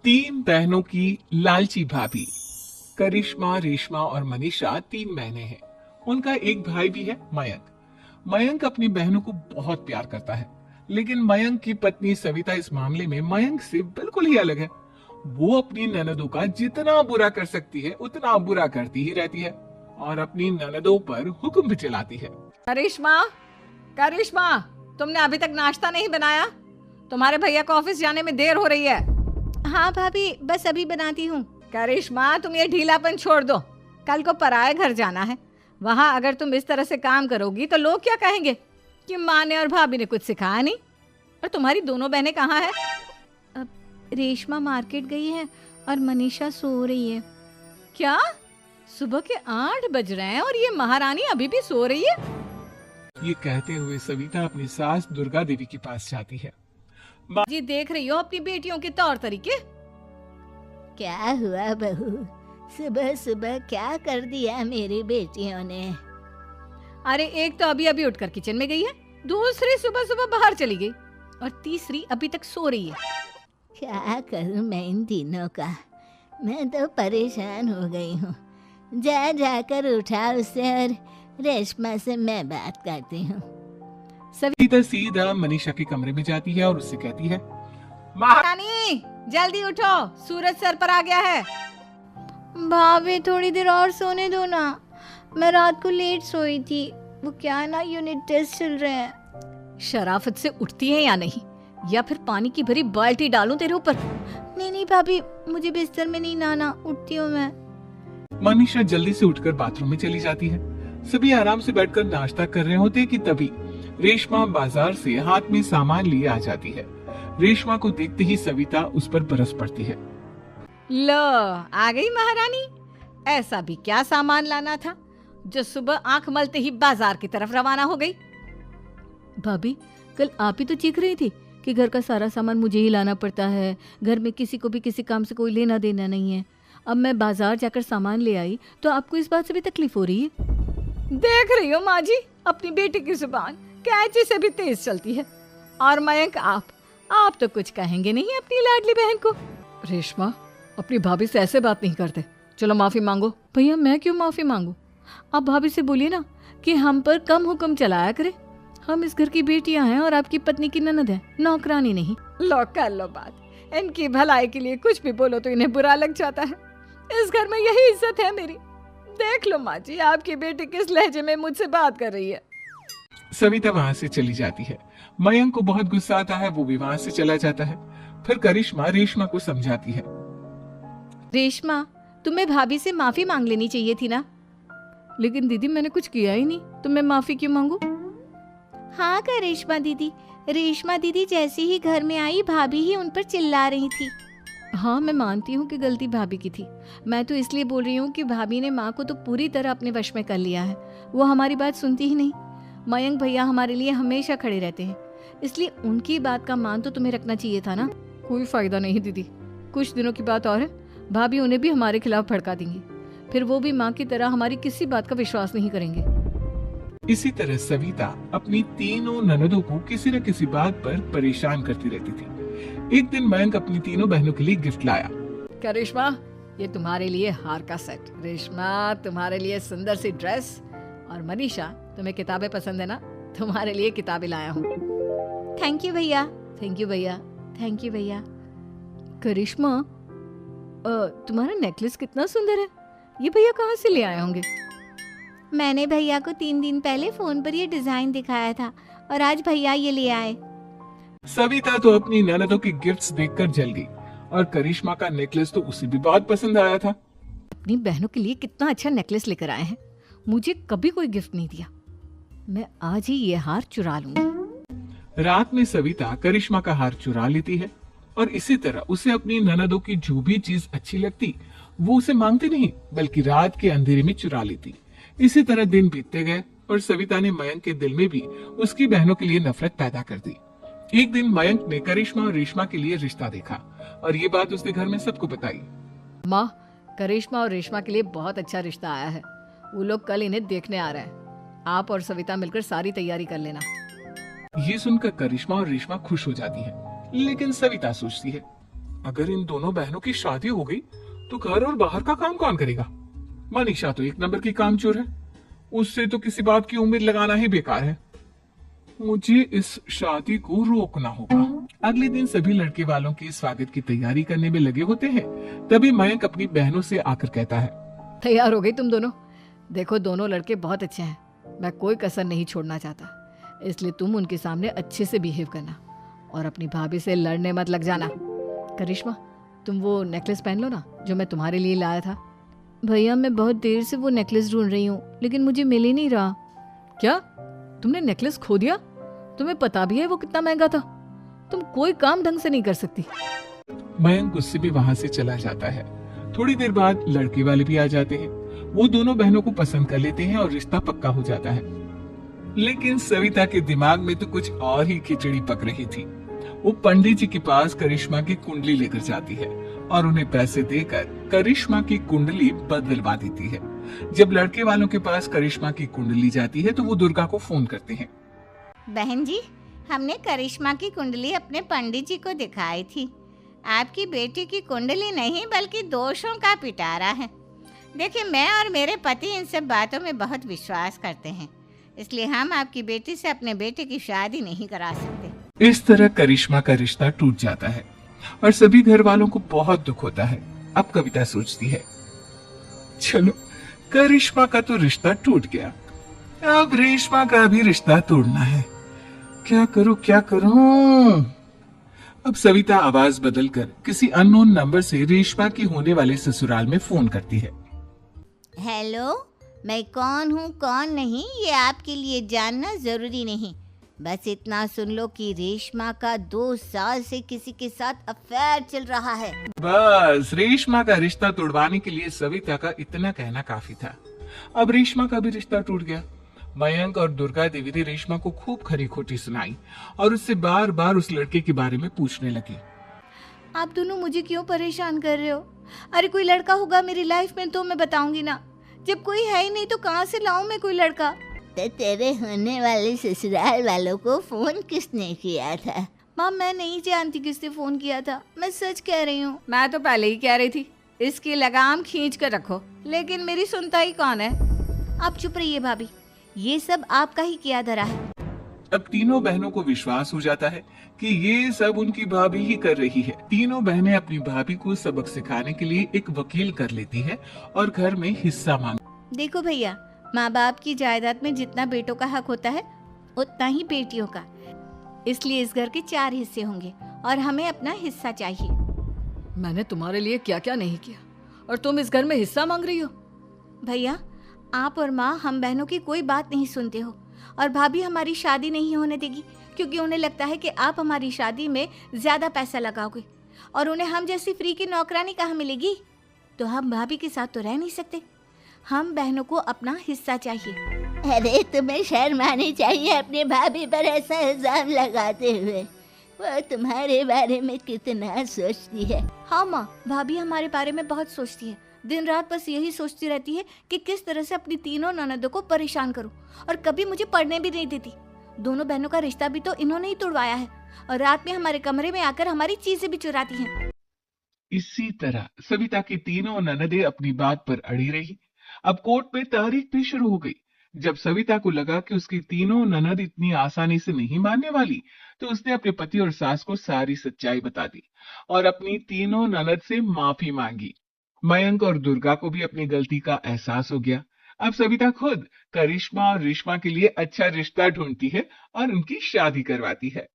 तीन बहनों की लालची भाभी। करिश्मा, रेशमा और मनीषा तीन बहनें हैं। उनका एक भाई भी है, मयंक। मयंक अपनी बहनों को बहुत प्यार करता है, लेकिन मयंक की पत्नी सविता इस मामले में मयंक से बिल्कुल ही अलग है। वो अपनी ननदों का जितना बुरा कर सकती है उतना बुरा करती ही रहती है और अपनी ननदों पर हुक्म भी चलाती है। करिश्मा, करिश्मा, तुमने अभी तक नाश्ता नहीं बनाया? तुम्हारे भैया को ऑफिस जाने में देर हो रही है। हाँ भाभी, बस अभी बनाती हूँ। करिश्मा, तुम ये ढीलापन छोड़ दो। कल को पराए घर जाना है। वहाँ अगर तुम इस तरह से काम करोगी तो लोग क्या कहेंगे कि माँ ने और भाभी ने कुछ सिखाया नहीं। और तुम्हारी दोनों बहनें कहाँ हैं? अब रेशमा मार्केट गई है और मनीषा सो रही है। क्या? सुबह के 8 बज रहे हैं और ये महारानी अभी भी सो रही है? ये कहते हुए सविता अपनी सास दुर्गा देवी के पास जाती है। जी, देख रही हो अपनी बेटियों के तौर तरीके? क्या हुआ बहू, सुबह सुबह क्या कर दिया मेरी बेटियों ने? अरे एक तो अभी अभी उठकर किचन में गई है, दूसरी सुबह सुबह बाहर चली गई और तीसरी अभी तक सो रही है। क्या करूं मैं इन तीनों का, मैं तो परेशान हो गई हूँ। जा जाकर उठा उसे और रेशमा से मैं बात करती हूँ। सविता सीधा मनीषा के कमरे में जाती है और उससे कहती है, महारानी जल्दी उठो, सूरज सर पर आ गया है। भाभी थोड़ी देर और सोने दो ना, मैं रात को लेट सोई थी। वो क्या ना, यूनिट टेस्ट चल रहे हैं। शराफत से उठती है या नहीं, या फिर पानी की भरी बाल्टी डालूं तेरे ऊपर? नहीं नहीं भाभी, मुझे बिस्तर में नहीं लाना, उठती हूँ मैं। मनीषा जल्दी से उठकर बाथरूम में चली जाती है। सभी आराम से बैठकर नाश्ता कर रहे होते कि तभी रेशमा बाजार से हाथ में सामान लिए आ जाती है। रेशमा को देखते ही सविता उस पर बरस पड़ती है। लो, आ गई महारानी। ऐसा भी क्या सामान लाना था जो सुबह आंख मलते ही बाजार की तरफ रवाना हो गई? भाभी, कल आप ही तो चीख रही थी कि घर का सारा सामान मुझे ही लाना पड़ता है, घर में किसी को भी किसी काम से कोई लेना देना नहीं है। अब मैं बाजार जाकर सामान ले आई तो आपको इस बात से भी तकलीफ हो रही है? देख रही हो माँ जी, अपनी बेटी की जुबान कैंची से भी तेज चलती है। और मयंक, आप तो कुछ कहेंगे नहीं अपनी लाडली बहन को। रेशमा, अपनी भाभी से ऐसे बात नहीं करते। चलो माफी मांगो। भैया, मैं क्यों माफी मांगू? आप भाभी से बोलिए ना कि हम पर कम हुक्म चलाया करे। हम इस घर की बेटियां हैं और आपकी पत्नी की ननद है, नौकरानी नहीं। लो कर लो बात। इनकी भलाई के लिए कुछ भी बोलो तो इन्हें बुरा लग जाता है। इस घर में यही इज्जत है मेरी। देख लो माँ जी, आपकी बेटी किस लहजे में मुझसे बात कर रही है। सविता वहाँ से चली जाती है। मयंक को बहुत गुस्सा आता है, वो भी वहाँ से चला जाता है। फिर करिश्मा रेशमा को समझाती है। रेशमा, तुम्हें भाभी से माफी मांग लेनी चाहिए थी ना। लेकिन दीदी, मैंने कुछ किया ही नहीं तो मैं माफी क्यों मांगू? हाँ करिश्मा दीदी, रेशमा दीदी जैसे ही घर में आई भाभी ही उन पर चिल्ला रही थी। हाँ, मैं मानती हूँ कि गलती भाभी की थी। मैं तो इसलिए बोल रही हूँ कि भाभी ने माँ को तो पूरी तरह अपने वश में कर लिया है। वो हमारी बात सुनती ही नहीं। मयंक भैया हमारे लिए हमेशा खड़े रहते हैं, इसलिए उनकी बात का मान तो तुम्हें रखना चाहिए था ना। कोई फायदा नहीं दीदी, कुछ दिनों की बात और है, भाभी उन्हें भी हमारे खिलाफ भड़का देंगी। फिर वो भी माँ की तरह हमारी किसी बात का विश्वास नहीं करेंगे। इसी तरह सविता अपनी तीनों ननदों को किसी न किसी बात पर परेशान करती रहती थी। एक दिन मयंक अपनी तीनों बहनों के लिए गिफ्ट लाया। करिश्मा, ये तुम्हारे लिए हार का सेट। रेशमा, तुम्हारे लिए सुंदर सी ड्रेस। और मनीषा, तुम्हें किताबें पसंद है ना, तुम्हारे लिए किताबें लाया हूँ। थैंक यू भैया। थैंक यू भैया। थैंक यू भैया। करिश्मा, तुम्हारा नेकलेस कितना सुंदर है। ये भैया कहाँ से ले आए होंगे? मैंने भैया को 3 दिन पहले फोन पर ये डिजाइन दिखाया था और आज भैया ये ले आए। सविता तो अपनी ननदों की गिफ्ट्स देखकर जल गई और करिश्मा का नेकलेस तो उसे भी बहुत पसंद आया था। अपनी बहनों के लिए कितना अच्छा नेकलेस लेकर आए हैं। मुझे कभी कोई गिफ्ट नहीं दिया। मैं आज ही ये हार चुरा लूंगी। रात में सविता करिश्मा का हार चुरा लेती है और इसी तरह उसे अपनी ननदों की जो भी चीज अच्छी लगती वो उसे मांगती नहीं, बल्कि रात के अंधेरे में चुरा लेती। इसी तरह दिन बीतते गए और सविता ने मयंक के दिल में भी उसकी बहनों के लिए नफरत पैदा कर दी। एक दिन मयंक ने करिश्मा और रेशमा के लिए रिश्ता देखा और ये बात उसने घर में सबको बताई। माँ, करिश्मा और रेशमा के लिए बहुत अच्छा रिश्ता आया है। वो लोग कल इन्हें देखने आ रहे हैं। आप और सविता मिलकर सारी तैयारी कर लेना। ये सुनकर करिश्मा और रेशमा खुश हो जाती है, लेकिन सविता सोचती है, अगर इन दोनों बहनों की शादी हो गई तो घर और बाहर का काम कौन करेगा? मनीषा तो एक नंबर की कामचोर है, उससे तो किसी बात की उम्मीद लगाना ही बेकार है। मुझे इस शादी को रोकना होगा। अगले दिन सभी लड़के वालों के स्वागत की तैयारी करने में लगे होते हैं। तभी मयंक अपनी बहनों से आकर कहता है, तैयार हो गई तुम दोनों? देखो दोनों लड़के बहुत अच्छे हैं, मैं कोई कसर नहीं छोड़ना चाहता, इसलिए तुम उनके सामने अच्छे से बिहेव करना और अपनी भाभी से लड़ने मत लग जाना। करिश्मा, तुम वो नेकलेस पहन लो ना जो मैं तुम्हारे लिए लाया था। भैया मैं बहुत देर से वो नेकलेस ढूंढ रही हूँ, लेकिन मुझे मिल ही नहीं रहा। क्या तुमने नेकलेस खो दिया? तुम्हें पता भी है वो कितना महंगा था? तुम कोई काम ढंग से नहीं कर सकती। मयंक गुस्से में वहां से चला जाता है। थोड़ी देर बाद लड़के वाले भी आ जाते हैं। वो दोनों बहनों को पसंद कर लेते हैं और रिश्ता पक्का हो जाता है। लेकिन सविता के दिमाग में तो कुछ और ही खिचड़ी पक रही थी। वो पंडित जी के पास करिश्मा की कुंडली लेकर जाती है और उन्हें पैसे देकर करिश्मा की कुंडली बदलवा देती है। जब लड़के वालों के पास करिश्मा की कुंडली जाती है तो वो दुर्गा को फोन करते हैं। बहन जी, हमने करिश्मा की कुंडली अपने पंडित जी को दिखाई थी। आपकी बेटी की कुंडली नहीं बल्कि दोषों का पिटारा है। देखिए, मैं और मेरे पति इन सब बातों में बहुत विश्वास करते हैं, इसलिए हम आपकी बेटी से अपने बेटे की शादी नहीं करा सकते। इस तरह करिश्मा का रिश्ता टूट जाता है और सभी घर वालों को बहुत दुख होता है। अब कविता सोचती है, चलो करिश्मा का तो रिश्ता टूट गया, अब रेशमा का भी रिश्ता तोड़ना है। क्या करूं? अब सविता आवाज बदलकर किसी अननोन नंबर से रेशमा की होने वाले ससुराल में फोन करती है। हेलो, मैं कौन हूँ कौन नहीं ये आपके लिए जानना जरूरी नहीं। बस इतना सुन लो कि रेशमा का 2 साल से किसी के साथ अफेयर चल रहा है। बस रेशमा का रिश्ता तोड़वाने के लिए सविता का इतना कहना काफी था। अब रेशमा का भी रिश्ता टूट गया। मयंक और दुर्गा देवी ने रेशमा को खूब खरी खोटी सुनाई और उससे बार बार उस लड़के के बारे में पूछने लगी। आप दोनों मुझे क्यों परेशान कर रहे हो? अरे कोई लड़का होगा मेरी लाइफ में तो मैं बताऊंगी ना, जब कोई है ही नहीं तो कहाँ से लाऊं मैं कोई लड़का? तो तेरे होने वाले ससुराल वालों को फोन किसने किया था? माँ मैं नहीं जानती किसने फोन किया था, मैं सच कह रही हूँ। मैं तो पहले ही कह रही थी इसकी लगाम खींच कर रखो, लेकिन मेरी सुनता ही कौन है। आप चुप रहिए भाभी, ये सब आपका ही किया धरा है। अब तीनों बहनों को विश्वास हो जाता है कि ये सब उनकी भाभी ही कर रही है। तीनों बहनें अपनी भाभी को सबक सिखाने के लिए एक वकील कर लेती है और घर में हिस्सा मांग। देखो भैया, माँ बाप की जायदाद में जितना बेटों का हक होता है उतना ही बेटियों का, इसलिए इस घर के 4 हिस्से होंगे और हमें अपना हिस्सा चाहिए। मैंने तुम्हारे लिए क्या क्या नहीं किया और तुम इस घर में हिस्सा मांग रही हो? भैया, आप और माँ हम बहनों की कोई बात नहीं सुनते हो और भाभी हमारी शादी नहीं होने देगी क्योंकि उन्हें लगता है कि आप हमारी शादी में ज्यादा पैसा लगाओगे और उन्हें हम जैसी फ्री की नौकरानी कहाँ मिलेगी। तो हम भाभी के साथ तो रह नहीं सकते, हम बहनों को अपना हिस्सा चाहिए। अरे तुम्हें शर्म आनी चाहिए अपने भाभी पर ऐसा इल्जाम लगाते हुए। वो तुम्हारे बारे में कितना सोचती है। हाँ माँ, भाभी हमारे बारे में बहुत सोचती है, दिन रात बस यही सोचती रहती है कि किस तरह से अपनी तीनों ननदों को परेशान करूं और कभी मुझे पढ़ने भी नहीं देती। दोनों बहनों का रिश्ता भी तो इन्होंने ही तोड़वाया है और रात में हमारे कमरे में आकर हमारी चीजें भी चुराती हैं। इसी तरह सविता की तीनों ननदें अपनी बात पर अड़ी रही। अब कोर्ट में तारीख भी शुरू हो गई। जब सविता को लगा कि उसकी तीनों ननद इतनी आसानी से नहीं मानने वाली, तो उसने अपने पति और सास को सारी सच्चाई बता दी और अपनी तीनों ननद से माफी मांगी। मयंक और दुर्गा को भी अपनी गलती का एहसास हो गया। अब सविता खुद करिश्मा और रेशमा के लिए अच्छा रिश्ता ढूंढती है और उनकी शादी करवाती है।